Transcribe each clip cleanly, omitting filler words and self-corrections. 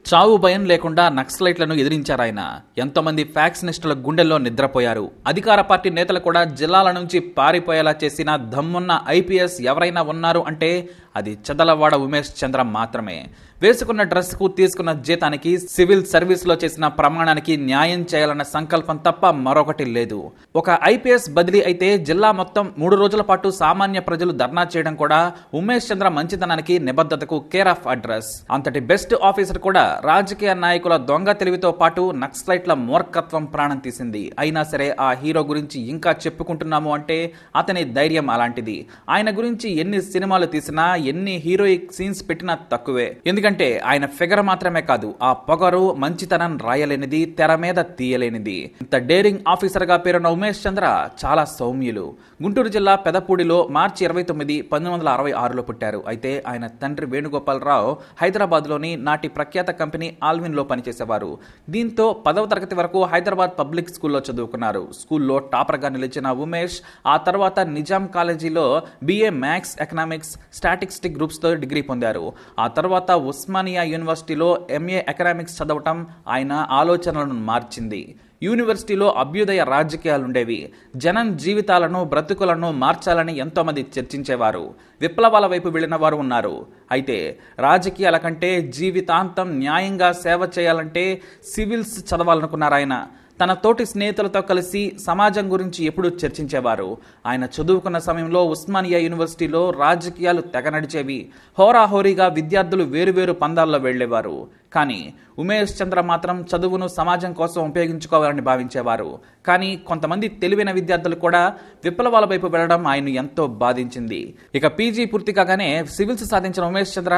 చావు భయం లేకుండా నక్సలైట్లను ఎదిరించారాయన. ఎంతోమంది ఫ్యాక్సినిస్టుల గుండెల్లో నిద్రపోయారు. అధికార పార్టీ నేతలు కూడా జిల్లాల నుంచి పారిపోయేలా చేసిన దమ్మున్న ఐపీఎస్ ఎవరైనా ఉన్నారు అంటే అది చదలవాడ ఉమేష్ చంద్ర మాత్రమే. వేసుకున్న డ్రెస్కు తీసుకున్న జీతానికి, సివిల్ సర్వీస్లో చేసిన ప్రమాణానికి న్యాయం చేయాలన్న సంకల్పం తప్ప మరొకటి లేదు. ఒక ఐపీఎస్ బదిలీ అయితే జిల్లా మొత్తం 3 రోజుల పాటు సామాన్య ప్రజలు ధర్నా చేయడం కూడా ఉమేష్ చంద్ర మంచితనానికి, నిబద్ధతకు కేర్ ఆఫ్ అడ్రస్. అంతటి బెస్ట్ ఆఫీసర్ కూడా రాజకీయ నాయకుల దొంగ తెలివితో పాటు నక్సలైట్ల మూర్ఖత్వం ప్రాణం తీసింది. అయినా సరే ఆ హీరో గురించి ఇంకా చెప్పుకుంటున్నాము అంటే అతని ధైర్యం అలాంటిది. ఆయన గురించి ఎన్ని సినిమాలు తీసినా, ఎన్ని హీరోయిక్ సీన్స్ పెట్టినా తక్కువే. ఎందుకంటే ఆయన ఫిగర్ మాత్రమే కాదు, ఆ పొగరు, మంచితనం రాయలేనిది, తెర మీద తీయలేనిది. ఇంత డేరింగ్ ఆఫీసర్ గా పేరున్న ఉమేష్ చంద్ర చాలా సౌమ్యులు. గుంటూరు జిల్లా పెదపూడిలో మార్చి 29, 1966లో పుట్టారు. అయితే ఆయన తండ్రి వేణుగోపాలరావు హైదరాబాద్ లోని నాటి ప్రఖ్యాత కంపెనీ ఆల్విన్ లో పనిచేసేవారు. దీంతో 10వ తరగతి వరకు హైదరాబాద్ పబ్లిక్ స్కూల్లో చదువుకున్నారు. స్కూల్లో టాపర్ గా నిలిచిన ఉమేష్ ఆ తర్వాత నిజాం కాలేజీలో BA maths, economics, statistics groups తో డిగ్రీ పొందారు. ఆ తర్వాత ఉస్మానియా యూనివర్సిటీలో MA ఎకనామిక్స్ చదవటం ఆయన ఆలోచనలను మార్చింది. యూనివర్సిటీలో అభ్యుదయ రాజకీయాలుండేవి. జనం జీవితాలను, బ్రతుకులను మార్చాలని ఎంతోమంది చర్చించేవారు. విప్లవాల వైపు వెళ్లిన వారు ఉన్నారు. అయితే రాజకీయాల కంటే జీవితాంతం న్యాయంగా సేవ చేయాలంటే సివిల్స్ చదవాలనుకున్నారు ఆయన. తన తోటి స్నేహితులతో కలిసి సమాజం గురించి ఎప్పుడూ చర్చించేవారు. ఆయన చదువుకున్న సమయంలో ఉస్మానియా యూనివర్సిటీలో రాజకీయాలు తెగ నడిచేవి. హోరాహోరీగా విద్యార్థులు వేరువేరు పందాల్లో వెళ్లేవారు. కానీ ఉమేష్ చంద్ర మాత్రం చదువును సమాజం కోసం ఉపయోగించుకోవాలని భావించేవారు. కానీ కొంతమంది తెలివైన విద్యార్థులు కూడా విప్లవాల వైపు వెళ్లడం ఆయన ఎంతో బాధించింది. ఇక PG పూర్తి కాగానే సివిల్స్ సాధించిన ఉమేష్ చంద్ర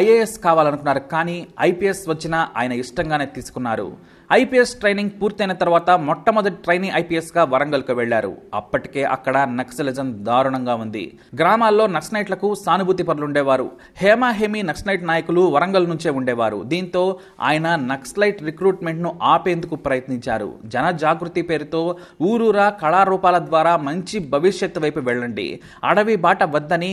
IAS కావాలనుకున్నారు. కానీ IPS వచ్చినా ఆయన ఇష్టంగానే తీసుకున్నారు. IPS ట్రైనింగ్ పూర్తయిన తర్వాత మొట్టమొదటి ట్రైనీ IPS గా వరంగల్కు వెళ్లారు. అప్పటికే అక్కడ నక్సలిజం దారుణంగా ఉంది. గ్రామాల్లో నక్సలైట్లకు సానుభూతి పరులుండేవారు. హేమాహేమి నక్సలైట్ నాయకులు వరంగల్ నుంచే ఉండేవారు. దీంతో ఆయన నక్సలైట్ రిక్రూట్మెంట్ ను ఆపేందుకు ప్రయత్నించారు. జన జాగృతి పేరుతో ఊరూరా కళారూపాల ద్వారా మంచి భవిష్యత్తు వైపు వెళ్ళండి, అడవి బాట వద్దని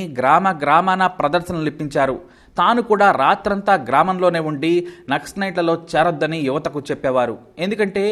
గ్రామాన ప్రదర్శనలు ఇప్పించారు. తాను కూడా రాత్రంతా గ్రామంలోనే ఉండి నక్సలైట్లలో చేరొద్దని యువతకు చెప్పేవారు. ఎందుకంటే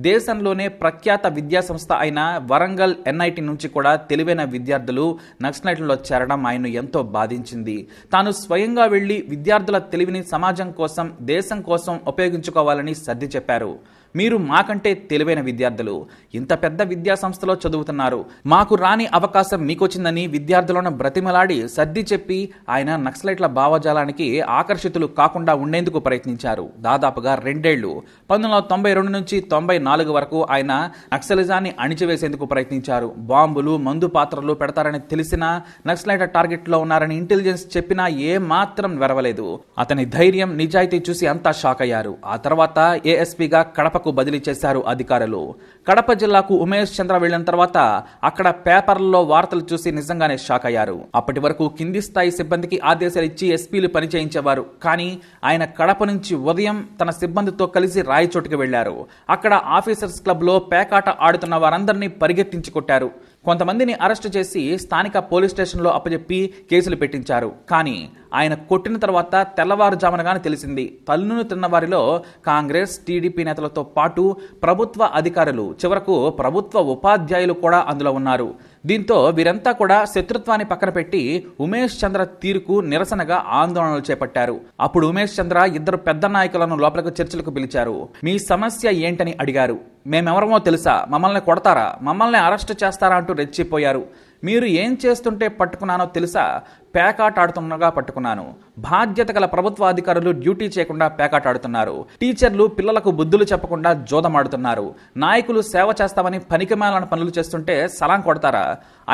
దేశంలోనే ప్రఖ్యాత విద్యా సంస్థ అయిన వరంగల్ NIT నుంచి కూడా తెలివైన విద్యార్థులు నక్సలైట్లలో చేరడం ఆయన్ను ఎంతో బాధించింది. తాను స్వయంగా వెళ్లి విద్యార్థుల తెలివిని సమాజం కోసం, దేశం కోసం ఉపయోగించుకోవాలని సర్ది చెప్పారు. మీరు మాకంటే తెలివైన విద్యార్థులు, ఇంత పెద్ద విద్యా సంస్థలో చదువుతున్నారు, మాకు రాని అవకాశం మీకొచ్చిందని విద్యార్థులను బ్రతిమలాడి సర్ది చెప్పి ఆయన నక్సలైట్ల భావజాలానికి ఆకర్షితులు కాకుండా ఉండేందుకు ప్రయత్నించారు. దాదాపుగా 2 ఏళ్లు 1992 నుంచి 94 వరకు ఆయన నక్సలిజాన్ని అణిచివేసేందుకు ప్రయత్నించారు. బాంబులు, మందు పాత్రలు పెడతారని తెలిసినా, నక్సలైట్ టార్గెట్ లో ఉన్నారని ఇంటెలిజెన్స్ చెప్పినా ఏ మాత్రం వెరవలేదు. అతని ధైర్యం, నిజాయితీ చూసి అంతా షాక్ అయ్యారు. ఆ తర్వాత ASPగా కడప బదిలీ చేశారు అధికారులు. కడప జిల్లాకు ఉమేష్ చంద్ర వెళ్లిన తర్వాత అక్కడ పేపర్లలో వార్తలు చూసి నిజంగానే షాక్ అయ్యారు. అప్పటి వరకు కింది స్థాయి సిబ్బందికి ఆదేశాలు ఇచ్చి SPలు పనిచేయించేవారు. కానీ ఆయన కడప నుంచి ఉదయం తన సిబ్బందితో కలిసి రాయచోటికి వెళ్లారు. అక్కడ ఆఫీసర్స్ క్లబ్ లో పేకాట ఆడుతున్న వారందరినీ పరిగెత్తించి కొట్టారు. కొంతమందిని అరెస్టు చేసి స్థానిక పోలీస్ స్టేషన్లో అప్పచెప్పి కేసులు పెట్టించారు. కానీ ఆయన కొట్టిన తర్వాత తెల్లవారుజామునగానే తెలిసింది, తల్లును తిన్న వారిలో కాంగ్రెస్, TDP నేతలతో పాటు ప్రభుత్వ అధికారులు, చివరకు ప్రభుత్వ ఉపాధ్యాయులు కూడా అందులో ఉన్నారు. దీంతో వీరంతా కూడా శత్రుత్వాన్ని పక్కన పెట్టి ఉమేష్ చంద్ర తీరుకు నిరసనగా ఆందోళనలు చేపట్టారు. అప్పుడు ఉమేష్ చంద్ర 2 పెద్ద నాయకులను లోపలకు చర్చలకు పిలిచారు. మీ సమస్య ఏంటని అడిగారు. మేమెవరమో తెలుసా, మమ్మల్ని కొడతారా, మమ్మల్ని అరెస్టు చేస్తారా అంటూ రెచ్చిపోయారు. మీరు ఏం చేస్తుంటే పట్టుకున్నానో తెలుసా? పేకాట ఆడుతుండగా పట్టుకున్నాను. బాధ్యత గల ప్రభుత్వ అధికారులు డ్యూటీ చేయకుండా పేకాట ఆడుతున్నారు. టీచర్లు పిల్లలకు బుద్ధులు చెప్పకుండా జోదమాడుతున్నారు. నాయకులు సేవ చేస్తామని పనికిమాలిన పనులు చేస్తుంటే సలాం కొడతారా?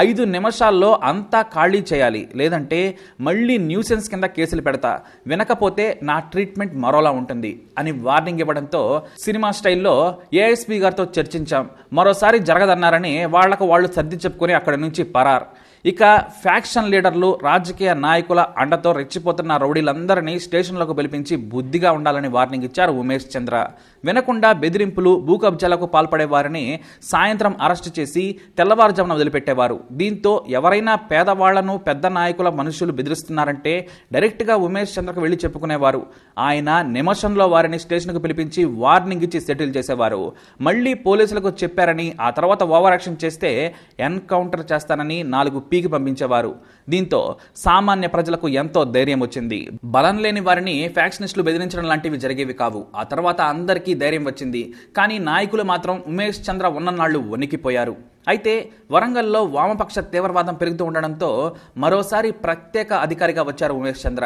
5 నిమిషాల్లో అంతా ఖాళీ చేయాలి, లేదంటే మళ్ళీ న్యూసెన్స్ కింద కేసులు పెడతా, వినకపోతే నా ట్రీట్మెంట్ మరోలా ఉంటుంది అని వార్నింగ్ ఇవ్వడంతో సినిమా స్టైల్లో ASP గారితో చర్చించాం. మరోసారి జరగదన్నారని వాళ్లకు వాళ్ళు సర్ది చెప్పుకుని అక్కడి నుంచి పరార్. ఇక ఫ్యాక్షన్ లీడర్లు, రాజకీయ నాయకుల అండతో రెచ్చిపోతున్న రౌడీలందరినీ స్టేషన్లకు పిలిపించి బుద్ధిగా ఉండాలని వార్నింగ్ ఇచ్చారు ఉమేష్ చంద్ర. వినకుండా బెదిరింపులు, భూకబ్జాలకు పాల్పడే వారిని సాయంత్రం అరెస్టు చేసి తెల్లవారుజామున వదిలిపెట్టేవారు. దీంతో ఎవరైనా పేదవాళ్లను పెద్ద నాయకుల మనుషులు బెదిరిస్తున్నారంటే డైరెక్ట్గా ఉమేష్ చంద్రకు వెళ్లి చెప్పుకునేవారు. ఆయన నిమిషంలో వారిని స్టేషన్కు పిలిపించి వార్నింగ్ ఇచ్చి సెటిల్ చేసేవారు. మళ్లీ పోలీసులకు చెప్పారని, ఆ తర్వాత ఓవర్ యాక్షన్ చేస్తే ఎన్కౌంటర్ చేస్తానని 4 పీకి పంపించేవారు. దీంతో సామాన్య ప్రజలకు ఎంతో ధైర్యం వచ్చింది. బలం లేని వారిని ఫ్యాక్షనిస్టులు బెదిరించడం లాంటివి జరిగేవి కావు. ఆ తర్వాత అందరికీ ధైర్యం వచ్చింది. కానీ నాయకులు మాత్రం ఉమేష్ చంద్ర ఉన్ననాళ్లు వణికిపోయారు. అయితే వరంగల్లో వామపక్ష తీవ్రవాదం పెరుగుతూ ఉండడంతో మరోసారి ప్రత్యేక అధికారిగా వచ్చారు ఉమేష్ చంద్ర.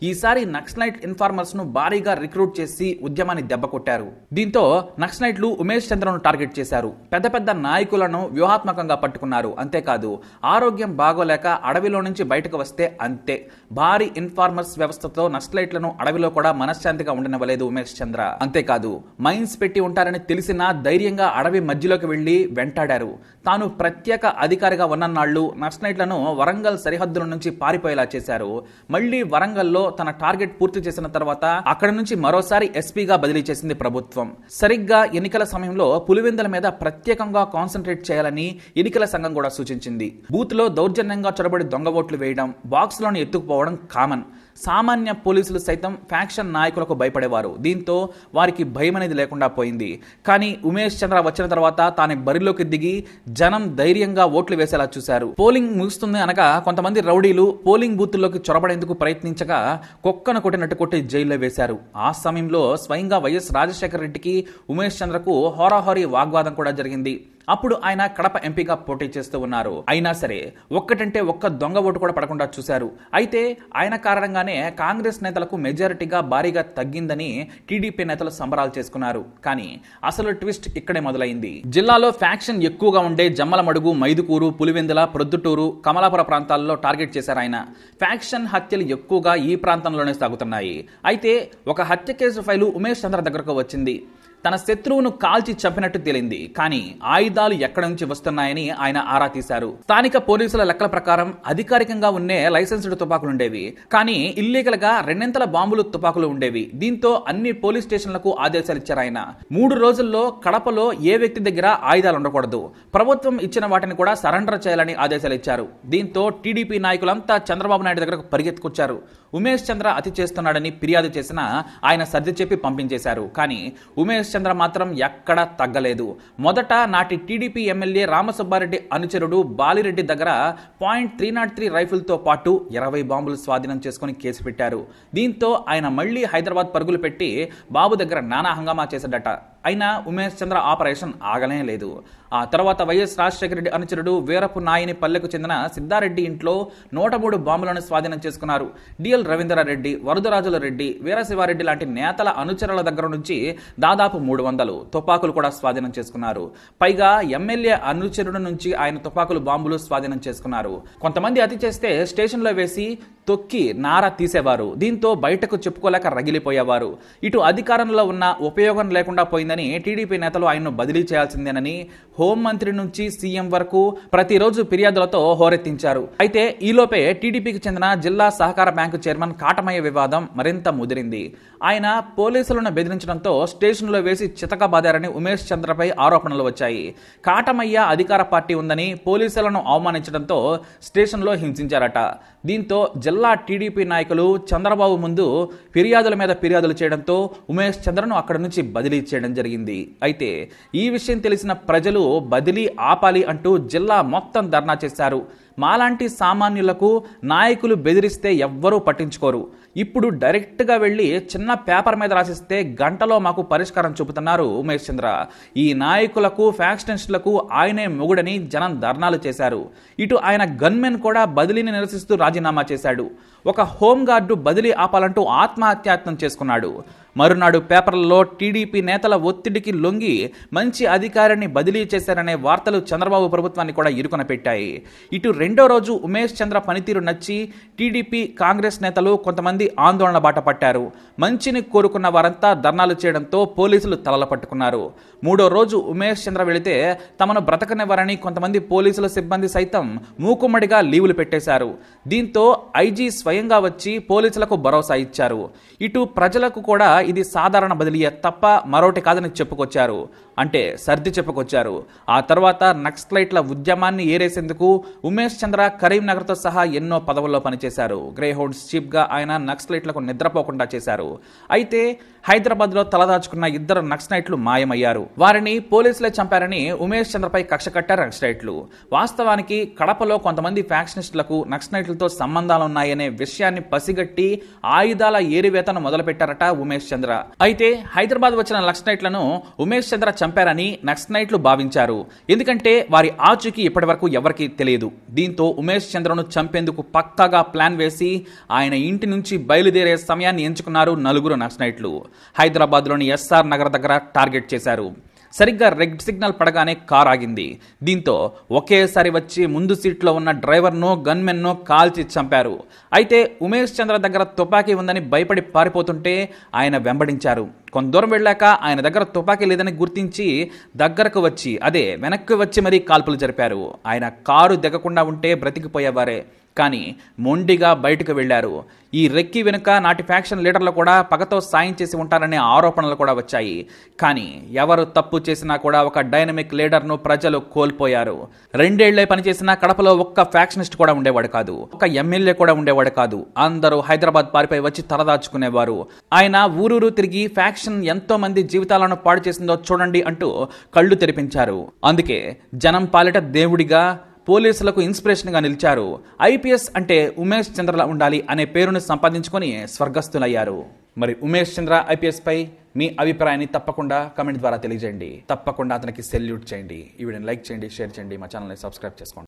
ఈసారి నక్సలైట్ ఇన్ఫార్మర్స్ ను భారీగా రిక్రూట్ చేసి ఉద్యమాన్ని దెబ్బకొట్టారు. దీంతో నక్సలైట్లు ఉమేష్ చంద్రను టార్గెట్ చేశారు. పెద్ద పెద్ద నాయకులను వ్యూహాత్మకంగా పట్టుకున్నారు. అంతేకాదు, ఆరోగ్యం బాగోలేక అడవిలో నుంచి బయటకు వస్తే అంతే. భారీ ఇన్ఫార్మర్స్ వ్యవస్థతో నక్సలైట్లను అడవిలో కూడా మనశ్శాంతిగా ఉండనివ్వలేదు ఉమేష్ చంద్ర. అంతేకాదు, మైన్స్ పెట్టి ఉంటారని తెలిసినా ధైర్యంగా అడవి మధ్యలోకి వెళ్లి వెంటాడారు. తాను ప్రత్యేక అధికారిగా ఉన్ననాళ్లు నక్సలైట్లను వరంగల్ సరిహద్దుల నుంచి పారిపోయేలా చేశారు. మళ్లీ వరంగల్లో తన టార్గెట్ పూర్తి చేసిన తర్వాత అక్కడి నుంచి మరోసారి ఎస్పీగా బదిలీ చేసింది ప్రభుత్వం. సరిగ్గా ఎన్నికల సమయంలో పులివెందుల మీద ప్రత్యేకంగా కాన్సన్ట్రేట్ చేయాలని ఎన్నికల సంఘం కూడా సూచించింది. బూత్ లో దౌర్జన్యంగా చొరబడి దొంగ ఓట్లు వేయడం, బాక్స్ లోని ఎత్తుకుపోవడం కామన్. సామాన్య పోలీసులు సైతం ఫ్యాక్షన్ నాయకులకు భయపడేవారు. దీంతో వారికి భయం అనేది లేకుండా పోయింది. కానీ ఉమేష్ చంద్ర వచ్చిన తర్వాత తాను బరిలోకి దిగి జనం ధైర్యంగా ఓట్లు వేసేలా చూశారు. పోలింగ్ ముగుస్తుంది అనగా కొంతమంది రౌడీలు పోలింగ్ బూత్లోకి చొరబడేందుకు ప్రయత్నించగా కుక్కను కొట్టినట్టు కొట్టి జైల్లో వేశారు. ఆ సమయంలో స్వయంగా వైఎస్ రాజశేఖర రెడ్డికి ఉమేష్ చంద్రకు హోరాహోరీ వాగ్వాదం కూడా జరిగింది. అప్పుడు ఆయన కడప ఎంపీగా పోటీ చేస్తూ ఉన్నారు. అయినా సరే ఒక్కటంటే ఒక్క దొంగ ఓటు కూడా పడకుండా చూశారు. అయితే ఆయన కారణంగానే కాంగ్రెస్ నేతలకు మెజారిటీగా భారీగా తగ్గిందని టీడీపీ నేతలు సంబరాలు చేసుకున్నారు. కానీ అసలు ట్విస్ట్ ఇక్కడే మొదలైంది. జిల్లాలో ఫ్యాక్షన్ ఎక్కువగా ఉండే జమ్మలమడుగు, మైదుకూరు, పులివెందుల, ప్రొద్దుటూరు, కమలాపుర ప్రాంతాల్లో టార్గెట్ చేశారు ఆయన. ఫ్యాక్షన్ హత్యలు ఎక్కువగా ఈ ప్రాంతంలోనే సాగుతున్నాయి. అయితే ఒక హత్య కేసు ఫైలు ఉమేష్ చంద్ర దగ్గరకు వచ్చింది. తన శత్రువును కాల్చి చంపినట్టు తేలింది. కానీ ఆయుధాలు ఎక్కడి నుంచి వస్తున్నాయని ఆయన ఆరా తీశారు. స్థానిక పోలీసుల లెక్కల ప్రకారం అధికారికంగా ఉన్నే లైసెన్స్డ్ తుపాకులుండేవి. కానీ ఇల్లీగల్ గా 2 బాంబులు తుపాకులు ఉండేవి. దీంతో అన్ని పోలీస్ స్టేషన్లకు ఆదేశాలు ఇచ్చారు ఆయన. 3 రోజుల్లో కడపలో ఏ వ్యక్తి దగ్గర ఆయుధాలు ఉండకూడదు, ప్రభుత్వం ఇచ్చిన వాటిని కూడా సరెండర్ చేయాలని ఆదేశాలు ఇచ్చారు. దీంతో టీడీపీ నాయకులంతా చంద్రబాబు నాయుడు దగ్గరకు పరిగెత్తుకొచ్చారు. ఉమేష్ చంద్ర అతి చేస్తున్నాడని ఫిర్యాదు చేసినా ఆయన సర్ది చెప్పి పంపించేశారు. కానీ ఉమేష్ చంద్ర మాత్రం ఎక్కడా తగ్గలేదు. మొదట నాటి టీడీపీ ఎమ్మెల్యే రామసుబ్బారెడ్డి అనుచరుడు బాలిరెడ్డి దగ్గర .303 రైఫిల్తో పాటు 20 బాంబులు స్వాధీనం చేసుకుని కేసు పెట్టారు. దీంతో ఆయన మళ్లీ హైదరాబాద్ పరుగులు పెట్టి బాబు దగ్గర నానా హంగామా చేశాడట. అయినా ఉమేష్ చంద్ర ఆపరేషన్ ఆగనే లేదు. ఆ తర్వాత వైఎస్ రాజశేఖర రెడ్డి అనుచరుడు వీరపు నాయని పల్లెకు చెందిన సిద్ధారెడ్డి ఇంట్లో 103 బాంబులను స్వాధీనం చేసుకున్నారు. డిఎల్ రవీంద్రారెడ్డి, వరదరాజుల రెడ్డి, వీరశివారెడ్డి లాంటి నేతల అనుచరుల దగ్గర నుంచి దాదాపు 300 తుపాకులు కూడా స్వాధీనం చేసుకున్నారు. పైగా ఎమ్మెల్యే అనుచరుడు నుంచి ఆయన తుపాకులు, బాంబులు స్వాధీనం చేసుకున్నారు. కొంతమంది అతి చేస్తే స్టేషన్లో వేసి తొక్కి నారా తీసేవారు. దీంతో బయటకు చెప్పుకోలేక రగిలిపోయేవారు. ఇటు అధికారంలో ఉన్న ఉపయోగం లేకుండా పోయిందని టీడీపీ నేతలు ఆయన్ను బదిలీ చేయాల్సిందేనని హోంమంత్రి నుంచి సీఎం వరకు ప్రతిరోజు ఫిర్యాదులతో హోరెత్తించారు. అయితే ఈలోపే టీడీపీకి చెందిన జిల్లా సహకార బ్యాంకు చైర్మన్ కాటమయ్య వివాదం మరింత ముదిరింది. ఆయన పోలీసులను బెదిరించడంతో స్టేషన్లో వేసి చితకబాదారని ఉమేష్ చంద్రపై ఆరోపణలు వచ్చాయి. కాటమయ్య అధికార పార్టీ ఉందని పోలీసులను అవమానించడంతో స్టేషన్లో హింసించారట. దీంతో జిల్లా టీడీపీ నాయకులు చంద్రబాబు ముందు ఫిర్యాదుల మీద ఫిర్యాదులు చేయడంతో ఉమేష్ చంద్రను అక్కడి నుంచి బదిలీ చేయడం జరిగింది. అయితే ఈ విషయం తెలిసిన ప్రజలు బదిలీ ఆపాలి అంటూ జిల్లా మొత్తం ధర్నా చేశారు. మాలాంటి సామాన్యులకు నాయకులు బెదిరిస్తే ఎవ్వరూ పట్టించుకోరు. ఇప్పుడు డైరెక్ట్గా వెళ్ళి చిన్న పేపర్ మీద రాసిస్తే గంటలో మాకు పరిష్కారం చూపుతున్నారు ఉమేష్ చంద్ర. ఈ నాయకులకు, ఫ్యాక్షనిస్టులకు ఆయనే మొగుడని జనం ధర్నాలు చేశారు. ఇటు ఆయన గన్మెన్ కూడా బదిలీని నిరసిస్తూ రాజీనామా చేశాడు. ఒక హోంగార్డు బదిలీ ఆపాలంటూ ఆత్మహత్యాయత్నం చేసుకున్నాడు. మరునాడు పేపర్లలో టీడీపీ నేతల ఒత్తిడికి లొంగి మంచి అధికారిని బదిలీ చేశారనే వార్తలు చంద్రబాబు ప్రభుత్వాన్ని కూడా ఇరుకున పెట్టాయి. ఇటు రెండో రోజు ఉమేష్ చంద్ర పనితీరు నచ్చి టీడీపీ, కాంగ్రెస్ నేతలు కొంతమంది మంది ఆందోళన బాట పట్టారు. మంచిని కోరుకున్న వారంతా ధర్నాలు చేయడంతో పోలీసులు తలల పట్టుకున్నారు. 3వ రోజు ఉమేష్ చంద్ర వెళితే తమను బ్రతకనివ్వరని కొంతమంది పోలీసుల సిబ్బంది సైతం మూకుమ్మడిగా లీవులు పెట్టేశారు. దీంతో ఐజీ స్వయంగా వచ్చి పోలీసులకు భరోసా ఇచ్చారు. ఇటు ప్రజలకు కూడా ఇది సాధారణ బదిలీయే తప్ప మరోటి కాదని చెప్పుకొచ్చారు. అంటే సర్ది చెప్పుకొచ్చారు. ఆ తర్వాత నక్సలైట్ల ఉద్యమాన్ని ఏరేసేందుకు ఉమేష్ చంద్ర కరీంనగర్తో సహా ఎన్నో పదవుల్లో పనిచేశారు. గ్రేహౌండ్స్ చీఫ్ గా ఆయన నక్సలైట్లకు నిద్రపోకుండా చేశారు. అయితే హైదరాబాద్లో తలదాచుకున్న 2 నక్సలైట్లు మాయమయ్యారు. వారిని పోలీసులే చంపారని ఉమేష్ చంద్రపై కక్ష కట్టారు నక్సలైట్లు. వాస్తవానికి కడపలో కొంతమంది ఫ్యాక్షనిస్టులకు నక్సలైట్లతో సంబంధాలున్నాయనే విషయాన్ని పసిగట్టి ఆయుధాల ఏరివేతను మొదలుపెట్టారట ఉమేష్ చంద్ర. అయితే హైదరాబాద్ వచ్చిన నక్సలైట్లను ఉమేష్ చంద్ర చంపారని నక్సలైట్లు భావించారు. ఎందుకంటే వారి ఆచూకీ ఇప్పటి వరకు ఎవరికీ తెలియదు. దీంతో ఉమేష్ చంద్రను చంపేందుకు పక్కాగా ప్లాన్ వేసి ఆయన ఇంటి నుంచి బయలుదేరే సమయాన్ని ఎంచుకున్నారు 4 నక్సలైట్లు. హైదరాబాద్లోని ఎస్ఆర్ నగర్ దగ్గర టార్గెట్ చేశారు. సరిగ్గా రెడ్ సిగ్నల్ పడగానే కార్ ఆగింది. దీంతో ఒకేసారి వచ్చి ముందు సీట్లో ఉన్న డ్రైవర్ను గన్మెన్ను కాల్చి చంపారు. అయితే ఉమేష్ చంద్ర దగ్గర తుపాకీ ఉందని భయపడి పారిపోతుంటే ఆయన వెంబడించారు. కొంత దూరం వెళ్ళాక ఆయన దగ్గర తుపాకీ లేదని గుర్తించి దగ్గరకు వచ్చి వెనక్కి వచ్చి మరీ కాల్పులు జరిపారు. ఆయన కారు దిగకుండా ఉంటే బ్రతికిపోయేవారే. కానీ మొండిగా బయటకు వెళ్లారు. ఈ రెక్కి వెనుక నాటి ఫ్యాక్షన్ లీడర్లు కూడా పగతో సాయం చేసి ఉంటారనే ఆరోపణలు కూడా వచ్చాయి. కానీ ఎవరు తప్పు చేసినా కూడా ఒక డైనమిక్ లీడర్ను ప్రజలు కోల్పోయారు. 2 ఏళ్లే పనిచేసిన కడపలో ఒక్క ఫ్యాక్షనిస్ట్ కూడా ఉండేవాడు కాదు. ఒక ఎమ్మెల్యే కూడా ఉండేవాడు కాదు. అందరూ హైదరాబాద్ పారిపోయి వచ్చి తలదాచుకునేవారు. ఆయన ఊరూరు తిరిగి ఫ్యాక్షన్ ఎంతో మంది జీవితాలను పాడు చేసిందో చూడండి అంటూ కళ్ళు తెరిపించారు. అందుకే జనం పాలిట దేవుడిగా పోలీసులకు ఇన్స్పిరేషన్ గా నిలిచారు. ఐపీఎస్ అంటే ఉమేష్ చంద్రలా ఉండాలి అనే పేరును సంపాదించుకొని స్వర్గస్థులయ్యారు. మరి ఉమేష్ చంద్ర ఐపీఎస్ పై మీ అభిప్రాయాన్ని తప్పకుండా కమెంట్ ద్వారా తెలియజేయండి. తప్పకుండా అతనికి సెల్యూట్ చేయండి. ఈ వీడియోని లైక్ చేయండి, షేర్ చేయండి, మా ఛానల్ని సబ్స్క్రైబ్ చేసుకోండి.